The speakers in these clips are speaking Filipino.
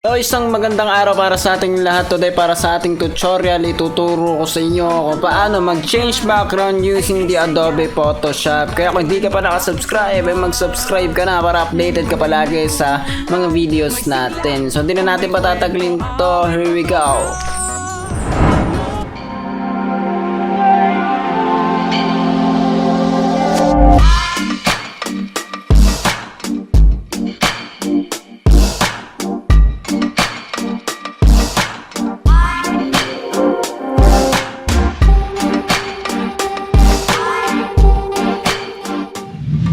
So isang magandang araw para sa ating lahat today. Para sa ating tutorial, ituturo ko sa inyo kung paano mag-change background using the Adobe Photoshop. Kaya kung hindi ka pa nakasubscribe, ay mag-subscribe ka na para updated ka palagi sa mga videos natin. So hindi na natin patataglin to. Here we go.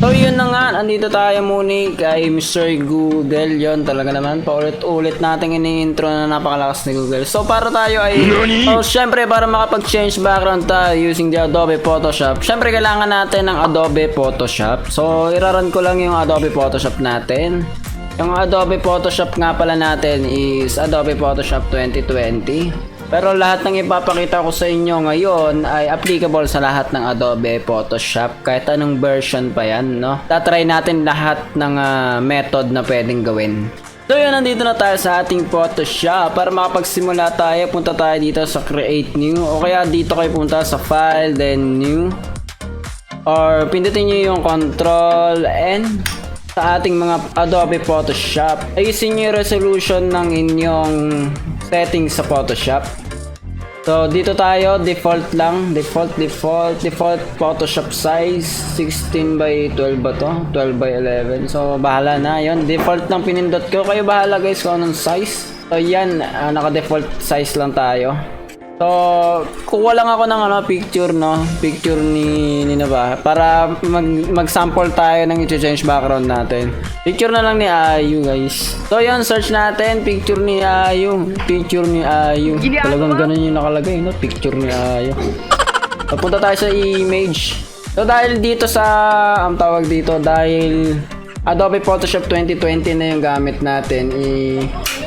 So yun na nga, andito tayo muna kay Mr. Google. Yon talaga naman, paulit-ulit natin ini-intro na napakalakas ni Google. So para tayo ay, syempre para makapag-change background tayo using the Adobe Photoshop, syempre kailangan natin ng Adobe Photoshop. So iraran ko lang yung Adobe Photoshop natin. Yung Adobe Photoshop nga pala natin is Adobe Photoshop 2020. Pero lahat ng ipapakita ko sa inyo ngayon ay applicable sa lahat ng Adobe Photoshop. Kahit anong version pa yan, no? Tatry natin lahat ng method na pwedeng gawin. So yun, nandito na tayo sa ating Photoshop. Para makapagsimula tayo, punta tayo dito sa Create New. O kaya dito kayo punta sa File, then New. Or pindutin nyo yung Control N sa ating mga Adobe Photoshop. Ayusin nyo yung resolution ng inyong settings sa Photoshop. So dito tayo, default lang, default Photoshop size 16 by 12 ba to? 12 by 11. So bahala na 'yon. Default lang pinindot ko. Kayo bahala guys kung anong size. So yan, naka-default size lang tayo. So kuha lang ako ng picture, no? Picture ni ba para mag-sample tayo ng i-change background natin. Picture na lang ni Ayu, guys. So yun, search natin picture ni Ayu. Picture ni Ayu. Talagang ganun yung nakalagay, no? Picture ni Ayu. So punta tayo sa image. So dahil dito sa tawag dito, dahil Adobe Photoshop 2020 na yung gamit natin,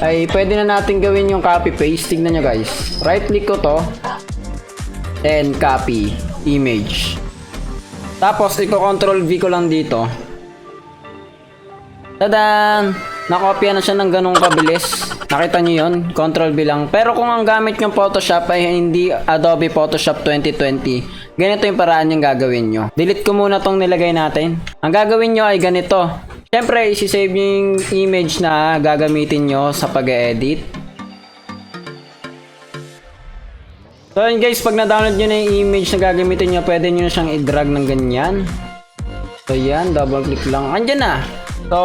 ay pwede na natin gawin yung copy paste. Tignan nyo guys, right click ko to, then copy image, tapos i-control V ko lang dito. Tadan! Nakopya na siya ng ganong kabilis. Nakita nyo yun? Control V lang. Pero kung ang gamit yung Photoshop ay hindi Adobe Photoshop 2020, ganito yung paraan yung gagawin nyo. Delete ko muna tong nilagay natin. Ang gagawin nyo ay ganito. Siyempre, isi-save nyo yung image na gagamitin nyo sa pag-edit. So yun guys, pag na-download nyo na yung image na gagamitin nyo, pwede nyo na siyang i-drag ng ganyan. So yan, double click lang. Andyan na. So,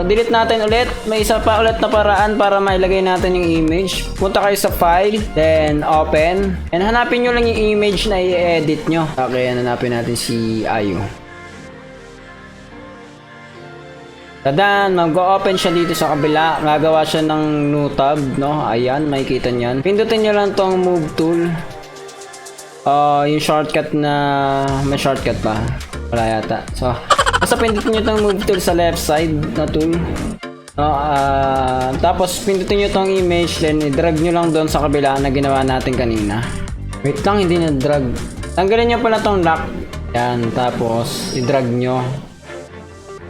delete natin ulit. May isa pa ulit na paraan para mailagay natin yung image. Punta kayo sa file, then open. And hanapin nyo lang yung image na i-edit nyo. Okay, hanapin natin si Ayu. Tadan, mag-open siya dito sa kabila. Gagawa siya ng new tab, no? Ayan, makikita nyan. Pindutin nyo lang tong move tool. Yung shortcut na... May shortcut ba? Wala yata. So, basta pindutin nyo itong move tool sa left side na tool. No, tapos pindutin nyo itong image, then i-drag nyo lang doon sa kabila na ginawa natin kanina. Wait lang, hindi na-drag. Tanggalin nyo pala itong lock. Yan, tapos i-drag nyo.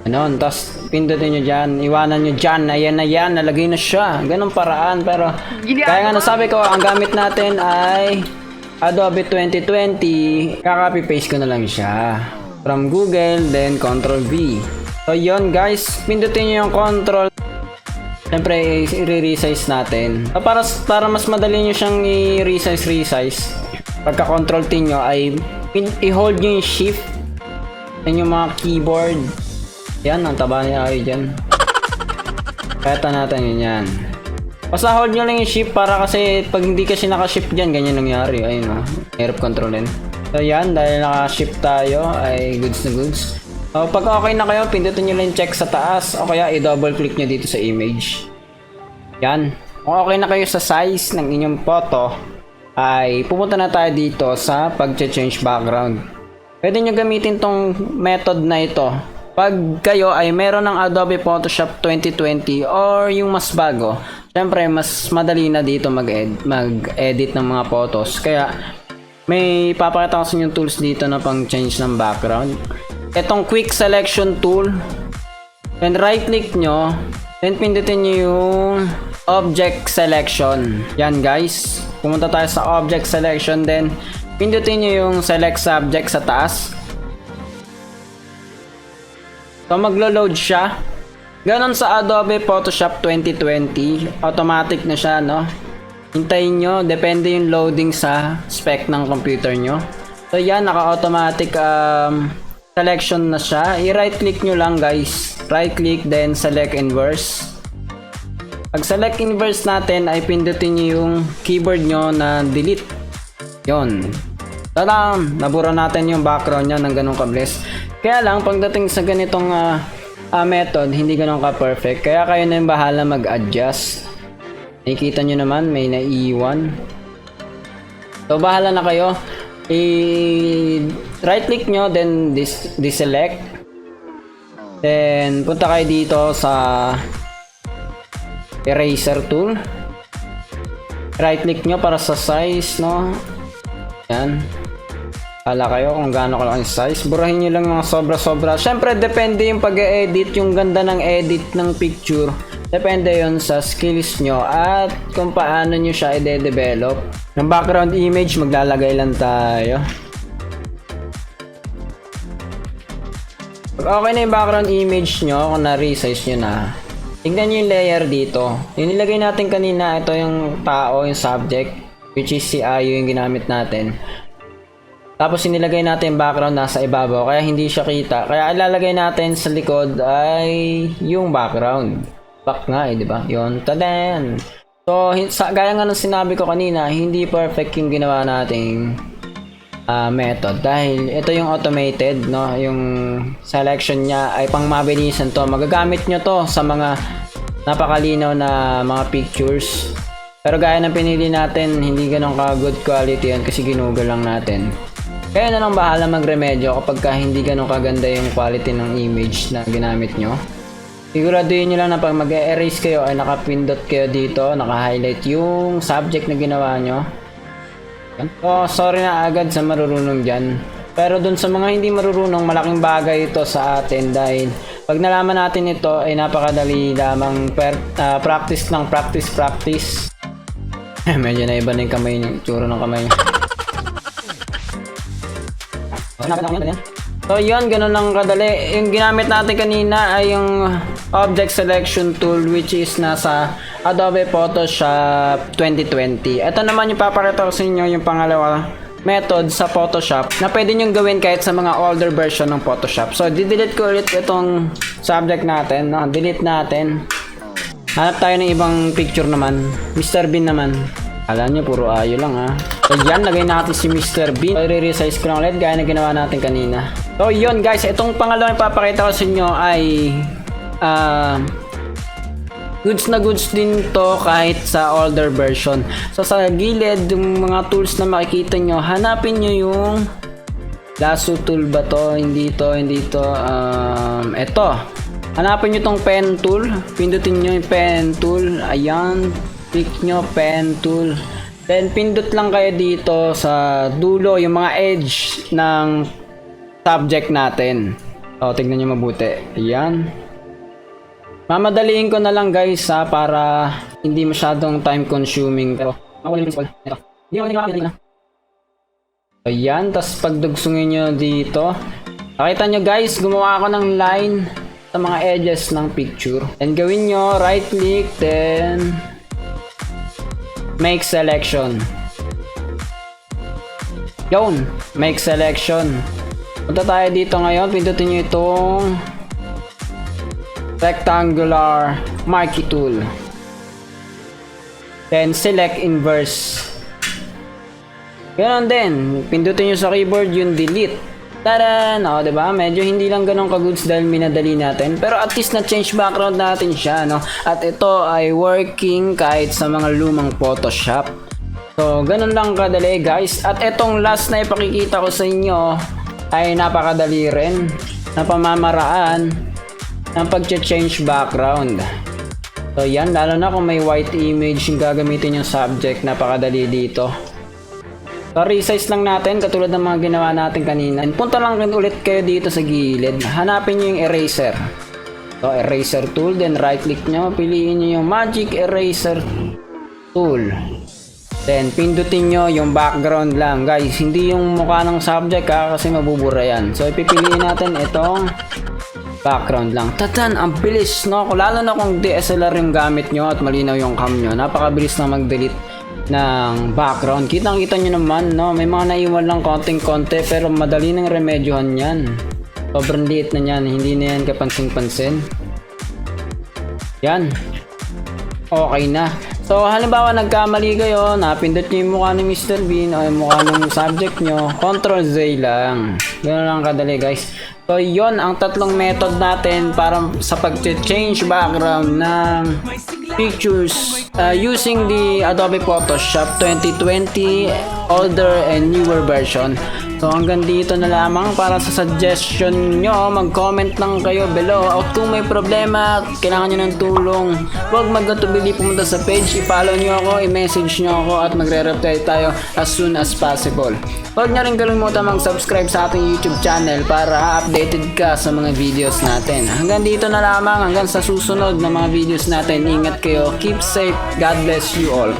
Ano, tapos pindutin nyo dyan, iwanan nyo dyan. Ayan na yan, nalagay na siya. Ganong paraan, pero kaya nga nasabi ko, ang gamit natin ay Adobe 2020. Kaka-copy paste ko na lang siya from Google, then Ctrl V. So yun guys, pindutin nyo yung Ctrl. Siyempre i-resize natin. So, para mas madali nyo siyang i-resize. Pagka Ctrl T nyo ay i-hold nyo yung shift sa inyong mga keyboard. Yan, ang taba niya ay dyan. Kaya natin yun yan. Basta hold nyo lang yung shift para kasi pag hindi kasi naka-shift dyan, ganyan nangyari. Ayun o, hirap kontrolin. So yan, dahil naka-shift tayo ay goods na goods. So pag okay na kayo, pindutin nyo lang yung check sa taas o kaya i-double click nyo dito sa image. Yan. Kung okay na kayo sa size ng inyong photo, ay pupunta na tayo dito sa pag-change background. Pwede nyo gamitin tong method na ito pag kayo ay meron ng Adobe Photoshop 2020 or yung mas bago. Siyempre, mas madali na dito mag-edit ng mga photos. Kaya, may papakita ko sa inyo tools dito na pang change ng background. Itong quick selection tool. Then right click nyo. Then pindutin nyo yung object selection. Yan guys. Pumunta tayo sa object selection, then pindutin nyo yung select subject sa taas. So maglo-load siya. Ganon sa Adobe Photoshop 2020. Automatic na siya, no? Hintayin nyo. Depende yung loading sa spec ng computer nyo. So yan, naka-automatic selection na siya. I-right click nyo lang guys. Right click, then select inverse. Pag select inverse natin ay pindutin nyo yung keyboard nyo na delete. Yon. Tadam! Nabura natin yung background niya ng ganong kabilis. Kaya lang, pagdating sa ganitong method, hindi ganon ka-perfect. Kaya kayo na yung bahala mag-adjust. Nakikita nyo naman, may naiiwan. So, bahala na kayo. I-right click nyo, then deselect. Then, punta kayo dito sa eraser tool. Right click nyo para sa size, no? Yan. Hala kayo kung gaano kalaki yung size. Burahin nyo lang mga sobra-sobra. Syempre, depende yung pag-edit, yung ganda ng edit ng picture. Depende yon sa skills nyo at kung paano nyo siya i-develop. Ng background image, maglalagay lang tayo. Pag okay na yung background image nyo, kung na-resize nyo na, tingnan nyo yung layer dito. Yung nilagay natin kanina, ito yung tao, yung subject, which is si Ayo yung ginamit natin. Tapos inilagay natin yung background nasa ibabaw, kaya hindi siya kita. Kaya ilalagay natin sa likod ay yung background. Back nga eh, di ba? Yun, tadan! So, gaya nga ng sinabi ko kanina, hindi perfect yung ginawa nating method. Dahil ito yung automated, no? Yung selection niya ay pang mabilisan to. Magagamit nyo to sa mga napakalinaw na mga pictures. Pero gaya ng pinili natin, hindi ganun ka good quality yan kasi ginugol lang natin. Kaya na lang bahala magremedyo kapag hindi ganun kaganda yung quality ng image na ginamit nyo. Siguraduhin nyo lang na pag mag-erase kayo ay nakapindot kayo dito, naka-highlight yung subject na ginawa nyo. So, sorry na agad sa marurunong dyan. Pero dun sa mga hindi marurunong, malaking bagay ito sa atin dahil pag nalaman natin ito ay napakadali lamang practice ng practice. Medyo na iba na yung kamay niya, tsura ng kamay niya. So yun, ganun lang kadali. Yung ginamit natin kanina ay yung object selection tool which is nasa Adobe Photoshop 2020. Ito naman yung papakita ko sa inyo yung pangalawa method sa Photoshop na pwede nyo gawin kahit sa mga older version ng Photoshop. So didelete ko ulit itong subject natin, no? Delete natin. Hanap tayo ng ibang picture naman. Mr. Bean naman. Alam nyo, puro Ayo lang ha. So yan, lagay natin si Mr. Bean. So, i-resize ko lang ulit gaya na ginawa natin kanina. So yun guys, itong pangalawang papakita ko sa inyo ay goods na goods din to kahit sa older version. So sa gilid, yung mga tools na makikita nyo, hanapin nyo yung lasso tool ba to? Hindi to. Eto. Hanapin nyo tong pen tool. Pindutin nyo yung pen tool. Ayan. Click nyo pen tool. Then pindot lang kayo dito sa dulo, yung mga edge ng subject natin. O, tignan nyo mabuti. Ayan. Mamadaliin ko na lang guys ha, para hindi masyadong time consuming. Pero, ayan, tas pagdugsungin nyo dito. Nakita nyo guys, gumawa ako ng line sa mga edges ng picture. And gawin nyo, right click, then make selection. Yun, make selection. Punta tayo dito ngayon, pindutin nyo itong rectangular marquee tool. Then select inverse. Ganon din, pindutin nyo sa keyboard yung delete. Taran! O, diba? Medyo hindi lang ganun ka-goods dahil minadali natin. Pero at least na-change background natin siya, no? At ito ay working kahit sa mga lumang Photoshop. So, ganun lang kadali, guys. At itong last na ipakikita ko sa inyo ay napakadali rin na pamamaraan ng pag-change background. So, yan. Lalo na kung may white image yung gagamitin yung subject. Napakadali dito. So, resize lang natin katulad ng mga ginawa natin kanina. And punta lang ulit kayo dito sa gilid. Hanapin nyo yung eraser. So, eraser tool, then right click nyo, piliin nyo yung magic eraser tool. Then, pindutin nyo yung background lang. Guys, hindi yung mukha ng subject kasi mabubura yan. So, ipipiliin natin itong background lang. Tatan, ang bilis, no? Lalo na kung DSLR yung gamit nyo at malinaw yung cam nyo. Napakabilis na mag-delete ng background. Kitang-kita nyo naman, no? May mga naiwan lang konting-konti pero madali nang remedyohan yan. Sobrang liit na yan. Hindi na yan kapansin-pansin. Yan. Okay na. So, halimbawa nagkamali kayo, napindot nyo yung mukha ni Mr. Bean o yung mukha ng subject nyo, Ctrl-Z lang. Ganoon lang kadali, guys. So, yon ang tatlong method natin para sa pag-change background ng pictures using the Adobe Photoshop 2020 older and newer version. So hanggang dito na lamang. Para sa suggestion nyo, mag-comment lang kayo below. At kung may problema, kailangan nyo ng tulong, huwag mag-atubili pumunta sa page, i-follow nyo ako, i-message nyo ako at magre-reply tayo as soon as possible. Huwag nyo rin kalimutan mag-subscribe sa ating YouTube channel para updated ka sa mga videos natin. Hanggang dito na lamang, hanggang sa susunod na mga videos natin. Ingat kayo, keep safe, God bless you all.